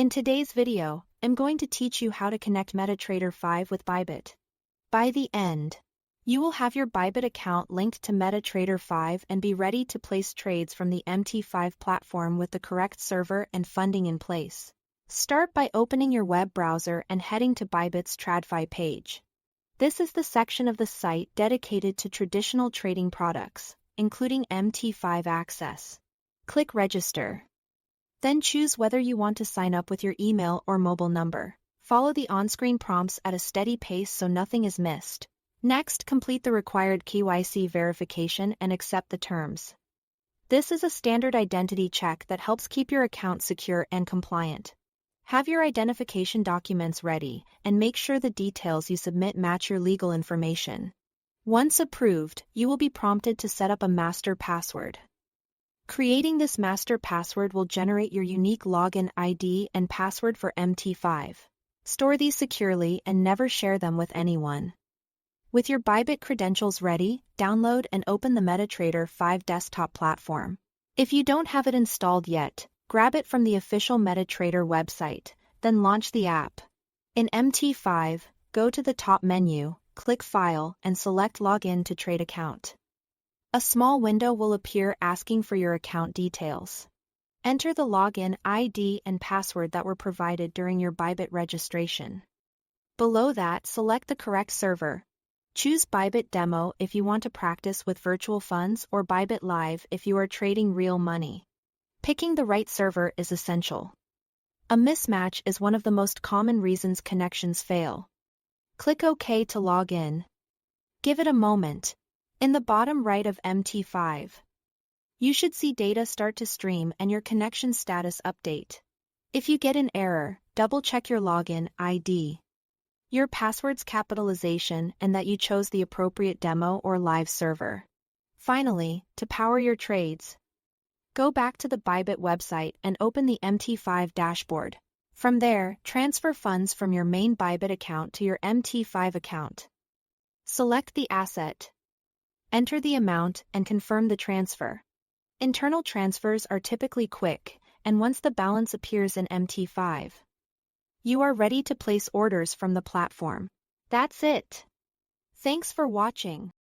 In today's video, I'm going to teach you how to connect Metatrader 5 with Bybit. By the end, you will have your Bybit account linked to Metatrader 5 and be ready to place trades from the MT5 platform with the correct server and funding in place. Start by opening your web browser and heading to Bybit's TradFi page. This is the section of the site dedicated to traditional trading products, including MT5 access. Click Register. Then choose whether you want to sign up with your email or mobile number. Follow the on-screen prompts at a steady pace so nothing is missed. Next, complete the required KYC verification and accept the terms. This is a standard identity check that helps keep your account secure and compliant. Have your identification documents ready and make sure the details you submit match your legal information. Once approved, you will be prompted to set up a master password. Creating this master password will generate your unique login ID and password for MT5. Store these securely and never share them with anyone. With your Bybit credentials ready, download and open the Metatrader 5 desktop platform. If you don't have it installed yet, grab it from the official Metatrader website, then launch the app. In MT5, go to the top menu, click File, and select Login to Trade Account. A small window will appear asking for your account details. Enter the login ID and password that were provided during your Bybit registration. Below that, select the correct server. Choose Bybit Demo if you want to practice with virtual funds or Bybit Live if you are trading real money. Picking the right server is essential. A mismatch is one of the most common reasons connections fail. Click OK to log in. Give it a moment. In the bottom right of MT5, you should see data start to stream and your connection status update. If you get an error, double-check your login ID, your password's capitalization, and that you chose the appropriate demo or live server. Finally, to power your trades, go back to the Bybit website and open the MT5 dashboard. From there, transfer funds from your main Bybit account to your MT5 account. Select the asset. Enter the amount and confirm the transfer. Internal transfers are typically quick, and once the balance appears in MT5, you are ready to place orders from the platform. That's it. Thanks for watching.